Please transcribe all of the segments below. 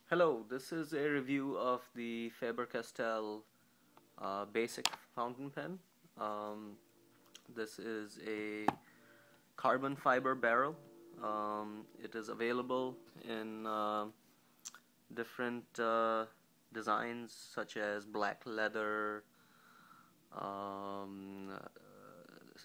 Hello, this is a review of the Faber-Castell Basic fountain pen. This is a carbon fiber barrel. It is available in different designs such as black leather,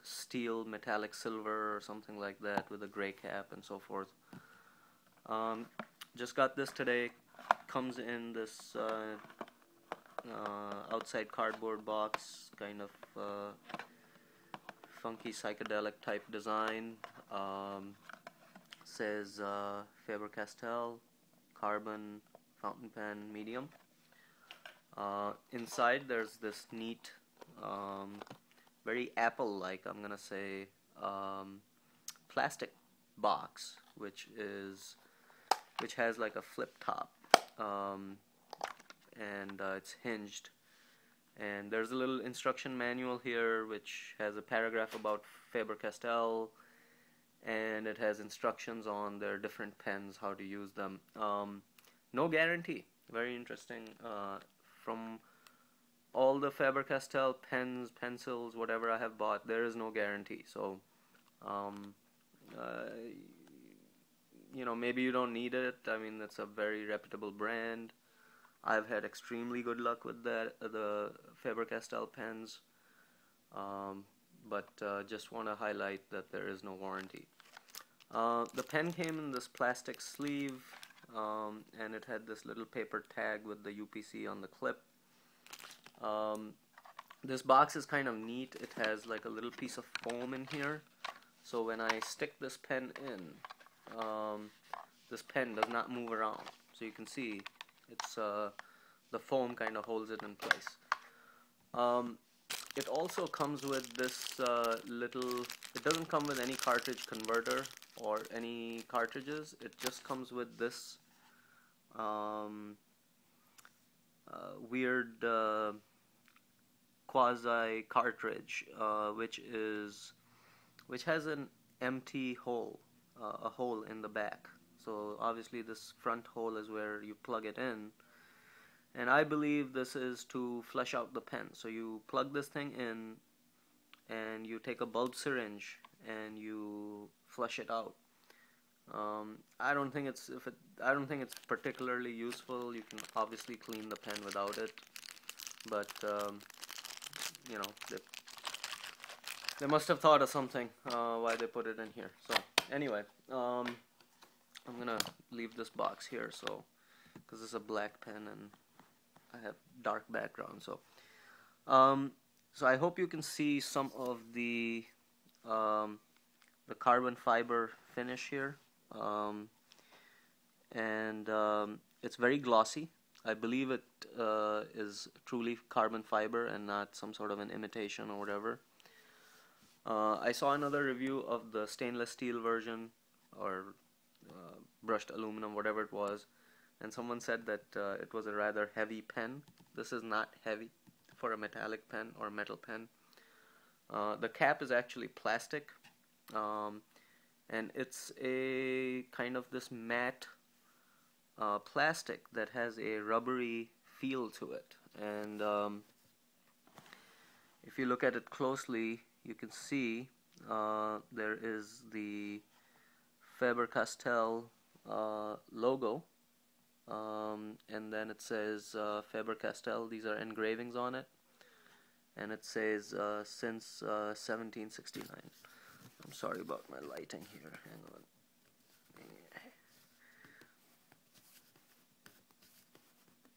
steel, metallic silver, or something like that with a gray cap and so forth. Just got this today. Comes in this outside cardboard box, kind of funky psychedelic type design. Says Faber-Castell carbon fountain pen medium. Inside there's this neat, very Apple-like, I'm gonna say, plastic box, which has like a flip top, and it's hinged. And there's a little instruction manual here which has a paragraph about Faber-Castell, and it has instructions on their different pens, how to use them. No guarantee. Very interesting. From all the Faber-Castell pens, pencils, whatever I have bought, there is no guarantee. So maybe you don't need it. I mean, it's a very reputable brand. I've had extremely good luck with the Faber-Castell pens, but just want to highlight that there is no warranty. The pen came in this plastic sleeve, and it had this little paper tag with the UPC on the clip. This box is kind of neat. It has like a little piece of foam in here, so when I stick this pen in, this pen does not move around. So you can see it's the foam kind of holds it in place. It also comes with this little, it doesn't come with any cartridge converter or any cartridges. It just comes with this weird quasi cartridge, which has an empty hole, a hole in the back. So obviously this front hole is where you plug it in, and I believe this is to flush out the pen. So you plug this thing in and you take a bulb syringe and you flush it out. I don't think it's particularly useful. You can obviously clean the pen without it, but they must have thought of something why they put it in here. So anyway, I'm gonna leave this box here, so because it's a black pen and I have dark background. So so I hope you can see some of the carbon fiber finish here, and it's very glossy. I believe it is truly carbon fiber and not some sort of an imitation or whatever. I saw another review of the stainless steel version, or brushed aluminum, whatever it was, and someone said that it was a rather heavy pen. This is not heavy for a metallic pen or metal pen. The cap is actually plastic, and it's a kind of this matte plastic that has a rubbery feel to it. And if you look at it closely, you can see there is the Faber-Castell logo, and then it says Faber-Castell. These are engravings on it, and it says since 1769. I'm sorry about my lighting here. Hang on.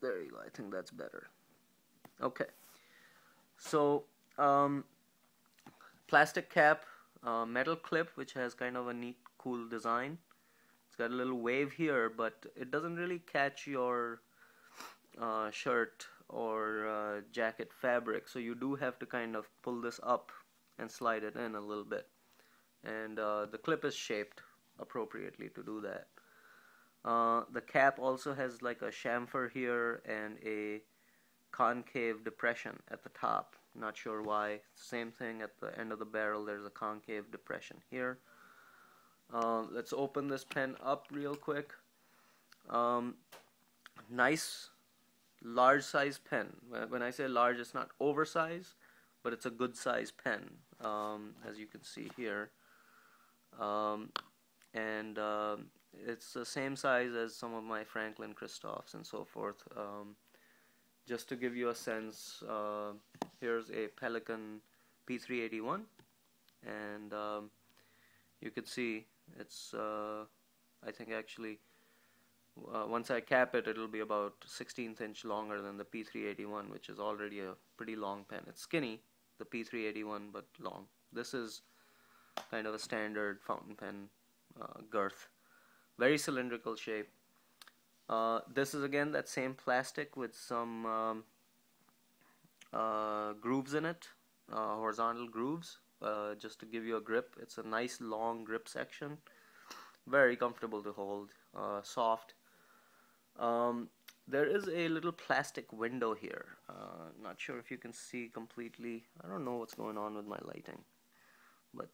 There you go. I think that's better. Okay. So plastic cap, metal clip, which has kind of a neat, cool design. It's got a little wave here, but it doesn't really catch your shirt or jacket fabric, so you do have to kind of pull this up and slide it in a little bit. And the clip is shaped appropriately to do that. The cap also has like a chamfer here and a concave depression at the top. Not sure why. Same thing at the end of the barrel, there's a concave depression here. Let's open this pen up real quick. Nice large size pen. When I say large, it's not oversized, but it's a good size pen, as you can see here. And it's the same size as some of my Franklin Christophs and so forth. Just to give you a sense, here's a Pelikan P381, and you could see it's I think actually once I cap it, it'll be about 16th inch longer than the P381, which is already a pretty long pen. It's skinny, the P381, but long. This is kind of a standard fountain pen girth. Very cylindrical shape. This is again that same plastic with some grooves in it, horizontal grooves, just to give you a grip. It's a nice long grip section. Very comfortable to hold, soft. There is a little plastic window here. Not sure if you can see completely. I don't know what's going on with my lighting, but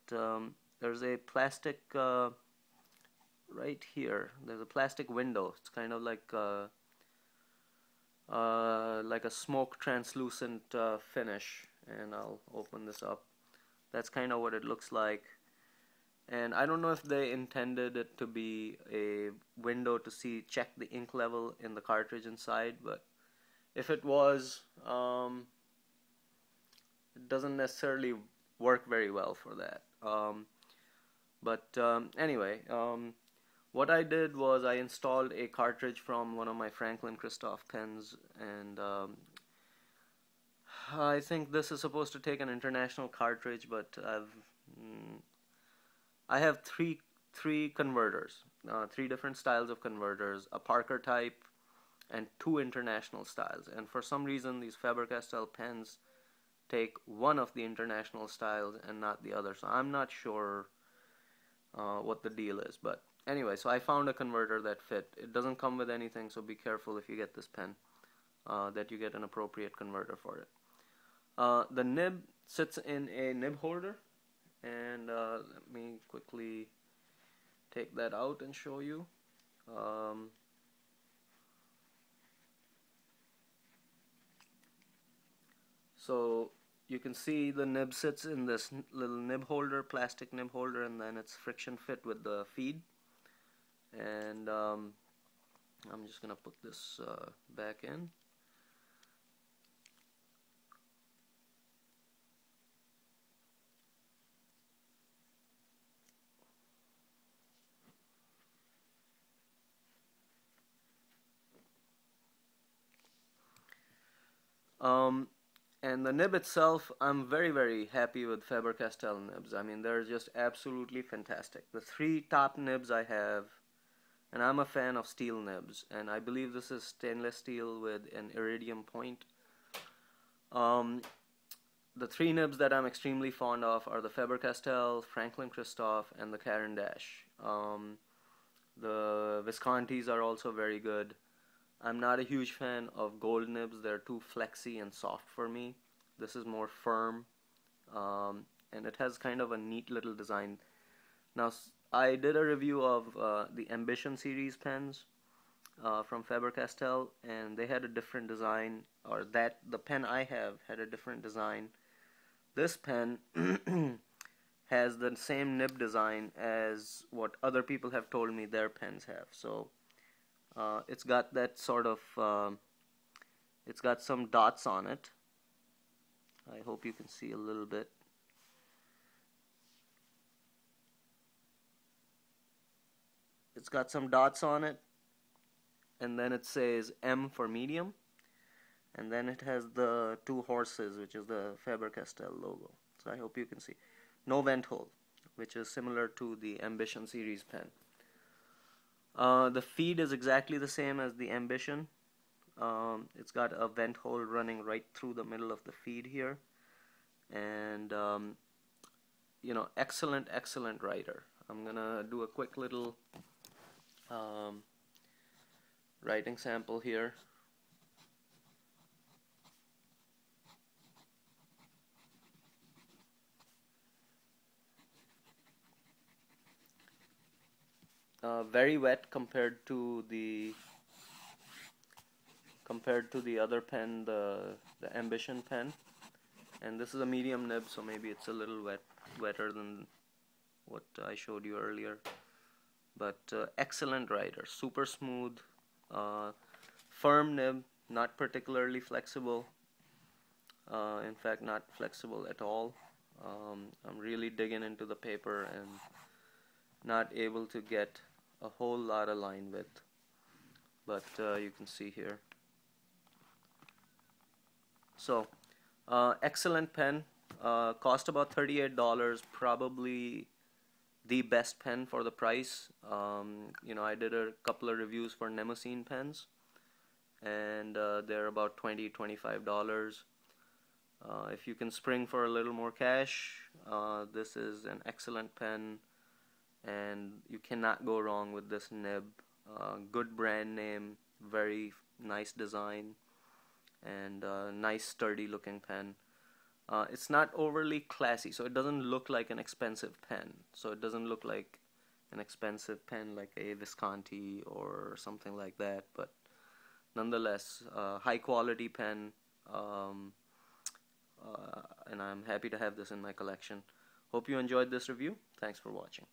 there's a plastic right here. There's a plastic window. It's kind of like a smoke translucent finish, and I'll open this up. That's kind of what it looks like. And I don't know if they intended it to be a window to check the ink level in the cartridge inside, but if it was, it doesn't necessarily work very well for that. Anyway, what I did was I installed a cartridge from one of my Franklin Christoph pens, and I think this is supposed to take an international cartridge, but I have three converters, three different styles of converters, a Parker type and two international styles. And for some reason, these Faber-Castell pens take one of the international styles and not the other. So I'm not sure what the deal is. But anyway, so I found a converter that fit. It doesn't come with anything, so be careful if you get this pen, that you get an appropriate converter for it. The nib sits in a nib holder. And let me quickly take that out and show you. So you can see the nib sits in this little nib holder, plastic nib holder, and then it's friction fit with the feed. And I'm just gonna put this back in. And the nib itself, I'm very, very happy with Faber-Castell nibs. I mean, they're just absolutely fantastic. The three top nibs I have, and I'm a fan of steel nibs, and I believe this is stainless steel with an iridium point. The three nibs that I'm extremely fond of are the Faber-Castell, Franklin Christoph, and the CaranD'Ache. The Viscontis are also very good. I'm not a huge fan of gold nibs. They're too flexy and soft for me. This is more firm, and it has kind of a neat little design. Now, I did a review of the Ambition series pens from Faber-Castell, and they had a different design, or the pen I have had a different design. This pen has the same nib design as what other people have told me their pens have. So it's got that sort of, it's got some dots on it. I hope you can see a little bit. It's got some dots on it, and then it says M for medium, and then it has the two horses, which is the Faber-Castell logo. So I hope you can see. No vent hole, which is similar to the Ambition series pen. The feed is exactly the same as the Ambition. It's got a vent hole running right through the middle of the feed here, and you know, excellent writer. I'm gonna do a quick little writing sample here. Very wet compared to the compared to the other pen, the Ambition pen. And this is a medium nib, so maybe it's a little wetter than what I showed you earlier. But excellent writer, super smooth, firm nib, not particularly flexible. In fact, not flexible at all. I'm really digging into the paper and not able to get a whole lot of line width, but you can see here. So excellent pen, cost about $38, probably the best pen for the price. You know, I did a couple of reviews for Nemosine pens, and they're about $20–25. If you can spring for a little more cash, this is an excellent pen, and you cannot go wrong with this nib. Good brand name, very nice design, and nice sturdy looking pen. It's not overly classy, so it doesn't look like an expensive pen. So it doesn't look like an expensive pen like a Visconti or something like that, but nonetheless, high quality pen, and I'm happy to have this in my collection. Hope you enjoyed this review. Thanks for watching.